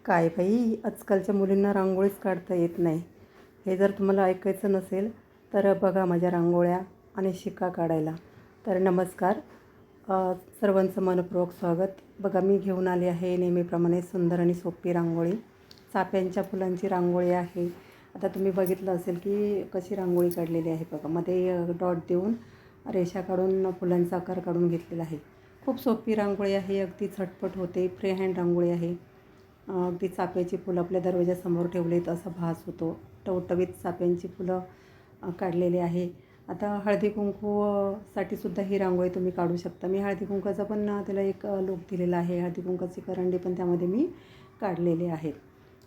काय बाई, आजकालच्या मुलींना रांगोळीच काढता येत नाही. हे जर तुम्हाला ऐकायचं नसेल तर बघा माझ्या रांगोळ्या आणि शिका काढायला. तर नमस्कार, सर्वांचं मनपूर्वक स्वागत. बघा, मी घेऊन आले आहे नेहमीप्रमाणे सुंदर आणि सोपी रांगोळी. चाफ्यांच्या फुलांची रांगोळी आहे. आता तुम्ही बघितलं असेल की कशी रांगोळी काढलेली आहे. बघा, मध्ये डॉट देऊन रेषा काढून फुलांचा आकार काढून घेतलेला आहे. खूप सोपी रांगोळी आहे, अगदी झटपट होते. फ्री हँड रांगोळी आहे. अगदी चाफ्याची फुलं आपल्या दरवाजासमोर ठेवलेत असा भास होतो. टवटवीत चाफ्यांची फुलं काढलेली आहे. आता हळदी कुंकू साठी सुद्धा ही रांगोळी तुम्ही काढू शकता. मी हळदी कुंकाचा पण त्याला एक लूक दिलेला आहे. हळदी कुंकाची करंडी पण त्यामध्ये मी काढलेली आहेत.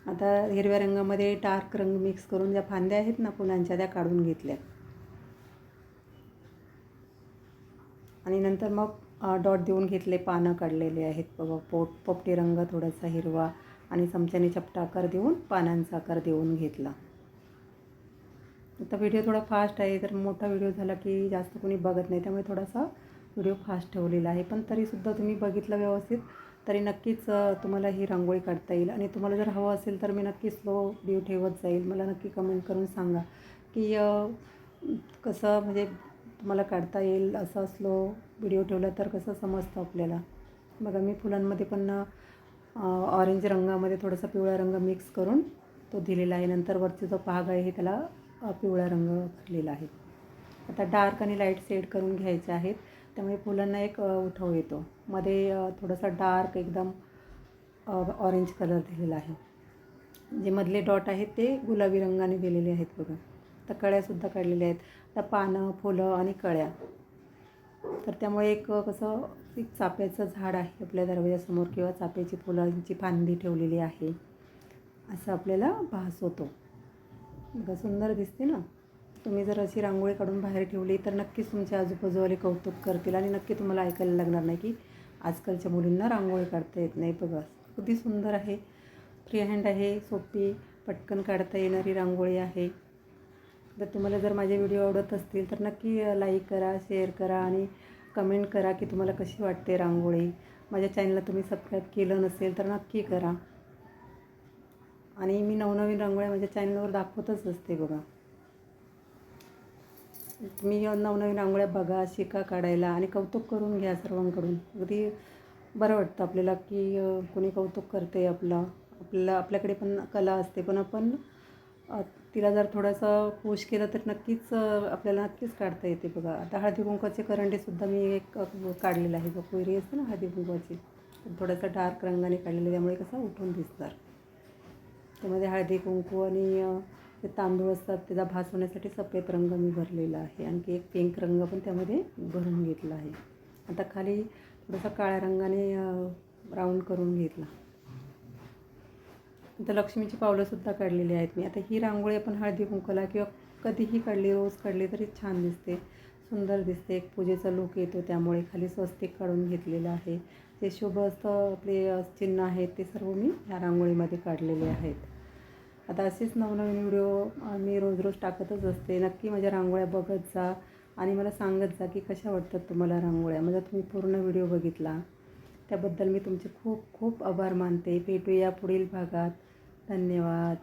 आता हिरव्या रंगामध्ये डार्क रंग मिक्स करून ज्या फांद्या आहेत ना फुलांच्या, त्या काढून घेतल्या आणि नंतर मग डॉट देऊन घेतले. पानं काढलेले आहेत. बघा, पोपटी रंग, थोडासा हिरवा आणि चमच्याने चपटा आकार देऊन पानांचा आकार देऊन घेतला. आता व्हिडिओ थोडा फास्ट आहे, तर मोठा व्हिडिओ झाला की जास्त कोणी बघत नाही, त्यामुळे थोडासा व्हिडिओ फास्ट ठेवलेला आहे. पण तरीसुद्धा तुम्ही बघितलं व्यवस्थित तरी नक्कीच तुम्हाला ही रांगोळी काढता येईल. आणि तुम्हाला जर हवं असेल तर मी नक्की स्लो व्हिडिओ ठेवत जाईल. मला नक्की कमेंट करून सांगा की कसं म्हणजे तुम्हाला काढता येईल. असा स्लो व्हिडिओ ठेवला तर कसं समजतं आपल्याला. बघा, मी फुलांमध्ये पण ऑरेंज रंगामध्ये थोडासा पिवळा रंग मिक्स करून तो दिलेला आहे. नंतर वरचा जो भाग आहे त्याला पिवळा रंग भरलेला आहे. आता डार्क आणि लाईट शेड करून घ्यायचे आहेत, त्यामुळे फुलांना एक उठाव येतो. मध्ये थोडासा डार्क एकदम ऑरेंज कलर दिलेला आहे. जे मधले डॉट आहेत ते गुलाबी रंगाने दिलेले आहेत. बघा, आता कळ्यासुद्धा काढलेल्या आहेत. आता पानं, फुलं आणि कळ्या, तर त्यामुळे एक कसं एक चाफ्याचं झाड आहे आपल्या दरवाजासमोर किंवा चाफ्याची फुलांची फांदी ठेवलेली आहे असं आपल्याला भास होतो. बघा, सुंदर दिसते ना. तुम्ही जर अशी रांगोळी काढून बाहेर ठेवली तर नक्कीच तुमच्या आजूबाजूवाले कौतुक करतील आणि नक्की तुम्हाला ऐकायला लागणार नाही की आजकालच्या मुलींना रांगोळी काढता येत नाही. बघा, अगदी सुंदर आहे. फ्री हँड आहे, सोपी पटकन काढता येणारी रांगोळी आहे. तर तुम्हाला जर माझे व्हिडिओ आवडत असतील तर नक्की लाईक करा, शेअर करा आणि कमेंट करा की तुम्हाला कशी वाटते रांगोळी. माझ्या चॅनलला तुम्ही सबस्क्राईब केलं नसेल तर नक्की करा. आणि मी नवनवीन रांगोळ्या माझ्या चॅनलवर दाखवतच असते. बघा, तुम्ही नवनवीन रांगोळ्या बघा, शिका काढायला आणि कौतुक करून घ्या सर्वांकडून. अगदी बरं वाटतं आपल्याला की कोणी कौतुक करते आपल्याकडे पण कला असते, पण आपण तिला जर थोडंसं पुश केलं तर नक्कीच आपल्याला नक्कीच काढता येते. बघा, आता हळदी कुंकवाचे करंडेसुद्धा मी एक काढलेलं आहे. जो कोयरी असते ना हळदी कुंकवाची, थोडासा डार्क रंगाने काढलेलं, त्यामुळे कसं उठून दिसणार. त्यामध्ये हळदी कुंकू आणि ते तांदूळ असतात त्याचा भास होण्यासाठी सफेद रंग मी भरलेला आहे. आणखी एक पिंक रंग पण त्यामध्ये भरून घेतला आहे. आता खाली थोडासा काळ्या रंगाने राऊंड करून घेतला. आता लक्ष्मीची पावलंसुद्धा काढलेली आहेत मी. आता ही रांगोळी आपण हळदी कुंकूला किंवा कधीही काढली, रोज काढली तरी छान दिसते, सुंदर दिसते. एक पूजेचा लूक येतो. त्यामुळे खाली स्वस्तिक काढून घेतलेलं आहे. जे शुभ असतं आपले चिन्ह आहेत ते सर्व मी ह्या रांगोळीमध्ये काढलेले आहेत. आता असेच नवनवीन व्हिडिओ मी रोज रोज टाकतच असते. नक्की माझ्या रांगोळ्या बघत जा आणि मला सांगत जा की कशा वाटतात तुम्हाला रांगोळ्या. माझा तुम्ही पूर्ण व्हिडिओ बघितला त्याबद्दल मी तुमचे खूप खूप आभार मानते. भेटूया पुढील भागात. धन्यवाद.